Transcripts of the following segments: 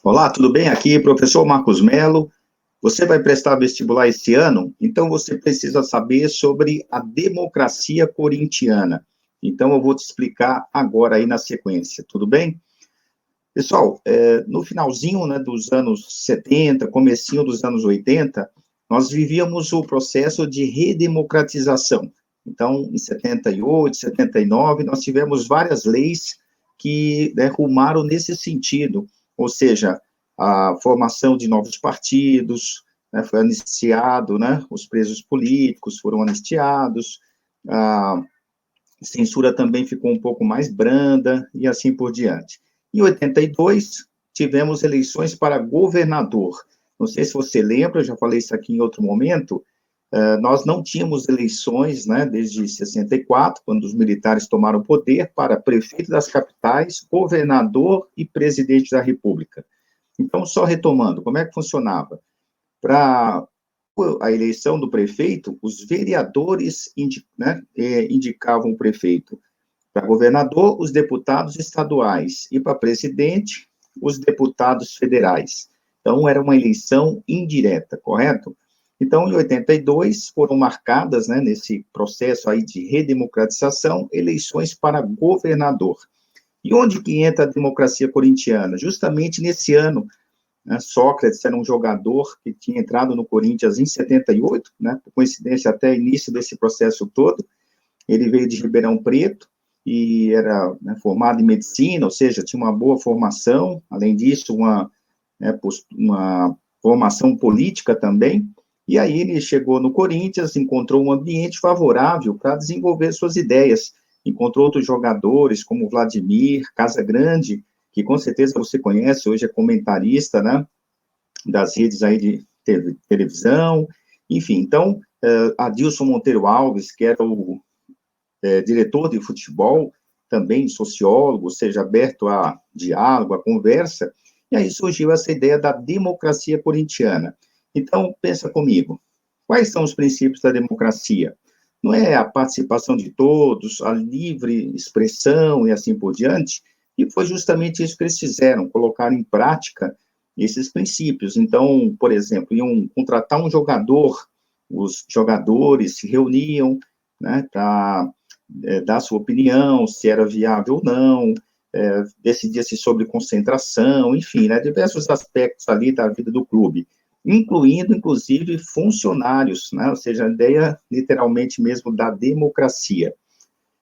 Olá, tudo bem? Aqui, professor Marcos Melo. Você vai prestar vestibular esse ano? Então, você precisa saber sobre a democracia corintiana. Então, eu vou te explicar agora aí na sequência, tudo bem? Pessoal, no finalzinho, né, dos anos 70, comecinho dos anos 80, nós vivíamos o processo de redemocratização. Então, em 78, 79, nós tivemos várias leis que, né, rumaram nesse sentido, ou seja, a formação de novos partidos, né, foi anistiado, né, os presos políticos foram anistiados, a censura também ficou um pouco mais branda, e assim por diante. Em 82, tivemos eleições para governador. Não sei se você lembra, eu já falei isso aqui em outro momento, nós não tínhamos eleições, né, desde 64, quando os militares tomaram o poder, para prefeito das capitais, governador e presidente da República. Então, só retomando, como é que funcionava? Para a eleição do prefeito, os vereadores indicavam o prefeito. Para governador, os deputados estaduais. E para presidente, os deputados federais. Então, era uma eleição indireta, correto? Então, em 82, foram marcadas, né, nesse processo aí de redemocratização, eleições para governador. E onde que entra a democracia corintiana? Justamente nesse ano, né, Sócrates era um jogador que tinha entrado no Corinthians em 78, né, por coincidência até início desse processo todo. Ele veio de Ribeirão Preto e era, né, formado em medicina, ou seja, tinha uma boa formação, além disso, uma formação política também. E aí ele chegou no Corinthians, encontrou um ambiente favorável para desenvolver suas ideias. Encontrou outros jogadores, como Vladimir Casagrande, que com certeza você conhece, hoje é comentarista, né, das redes aí de televisão, enfim. Então, Adilson Monteiro Alves, que era o diretor de futebol, também sociólogo, ou seja, aberto a diálogo, a conversa, e aí surgiu essa ideia da democracia corintiana. Então, pensa comigo, quais são os princípios da democracia? Não é a participação de todos, a livre expressão e assim por diante? E foi justamente isso que eles fizeram, colocar em prática esses princípios. Então, por exemplo, iam contratar um jogador, os jogadores se reuniam, né, para dar sua opinião, se era viável ou não, decidia-se sobre concentração, enfim, né, diversos aspectos ali da vida do clube, incluindo, inclusive, funcionários, né, ou seja, a ideia, literalmente mesmo, da democracia.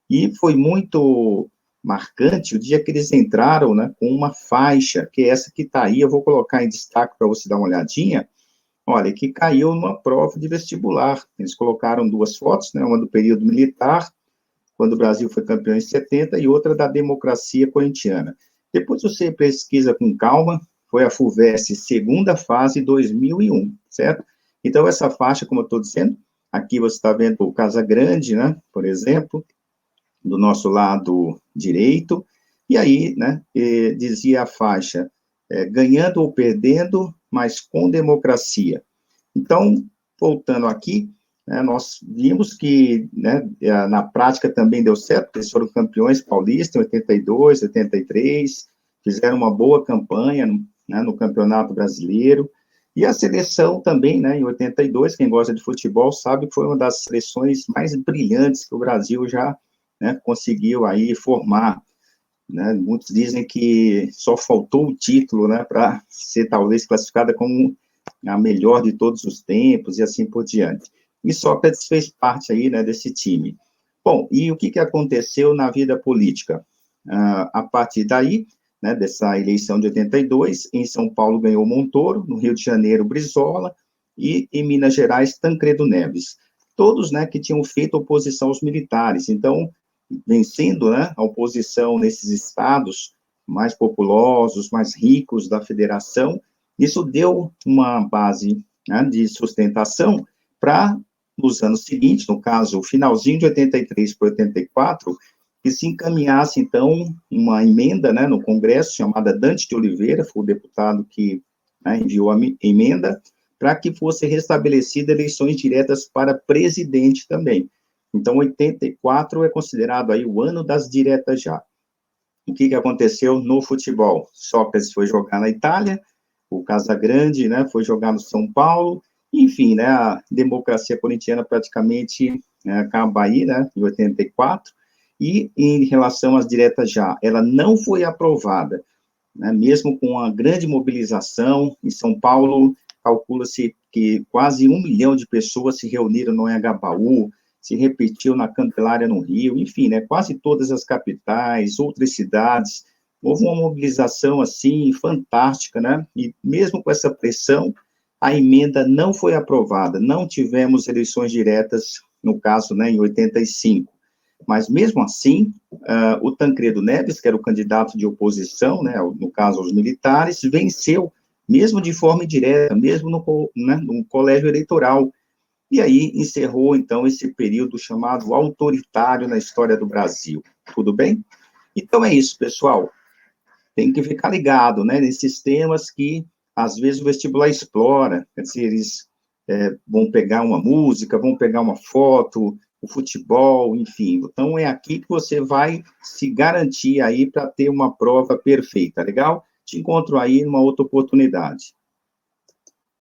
E foi muito marcante o dia que eles entraram, né, com uma faixa, que é essa que está aí, eu vou colocar em destaque para você dar uma olhadinha, olha, que caiu numa prova de vestibular. Eles colocaram duas fotos, né, uma do período militar, quando o Brasil foi campeão em 70, e outra da democracia corintiana. Depois você pesquisa com calma, foi a FUVEST segunda fase 2001, certo? Então, essa faixa, como eu estou dizendo, aqui você está vendo o Casagrande, né, por exemplo, do nosso lado direito, e aí, né, dizia a faixa, ganhando ou perdendo, mas com democracia. Então, voltando aqui, né, nós vimos que, né, na prática também deu certo, eles foram campeões paulistas em 82, 83, fizeram uma boa campanha, né, no Campeonato Brasileiro, e a seleção também, né, em 82, quem gosta de futebol sabe que foi uma das seleções mais brilhantes que o Brasil já, né, conseguiu aí formar, né, muitos dizem que só faltou o título, né, para ser talvez classificada como a melhor de todos os tempos e assim por diante. E Sócrates fez parte aí, né, desse time. Bom, e o que aconteceu na vida política? A partir daí, né, dessa eleição de 82, em São Paulo ganhou Montoro, no Rio de Janeiro Brizola e em Minas Gerais Tancredo Neves. Todos, né, que tinham feito oposição aos militares. Então, vencendo, né, a oposição nesses estados mais populosos, mais ricos da federação, isso deu uma base, né, de sustentação para, nos anos seguintes, no caso, finalzinho de 83 para 84, que se encaminhasse, então, uma emenda, né, no Congresso, chamada Dante de Oliveira, foi o deputado que, né, enviou a emenda, para que fosse restabelecida eleições diretas para presidente também. Então, 84 é considerado aí o ano das diretas já. O que aconteceu no futebol? Sócrates foi jogar na Itália, o Casagrande, né, foi jogar no São Paulo, enfim, né, a democracia corintiana praticamente acaba aí, né, em 84, e em relação às diretas já, ela não foi aprovada, né, mesmo com uma grande mobilização, em São Paulo, calcula-se que quase 1 milhão de pessoas se reuniram no Anhangabaú, se repetiu na Candelária, no Rio, enfim, né, quase todas as capitais, outras cidades, houve uma mobilização, assim, fantástica, né, e mesmo com essa pressão, a emenda não foi aprovada, não tivemos eleições diretas, no caso, né, em 85, mas mesmo assim, o Tancredo Neves, que era o candidato de oposição, né, no caso aos militares, venceu, mesmo de forma indireta, mesmo no colégio eleitoral, e aí encerrou, então, esse período chamado autoritário na história do Brasil. Tudo bem? Então é isso, pessoal. Tem que ficar ligado, né, nesses temas que, às vezes, o vestibular explora, quer dizer, eles vão pegar uma música, vão pegar uma foto, o futebol, enfim. Então, é aqui que você vai se garantir aí para ter uma prova perfeita, legal? Te encontro aí numa outra oportunidade.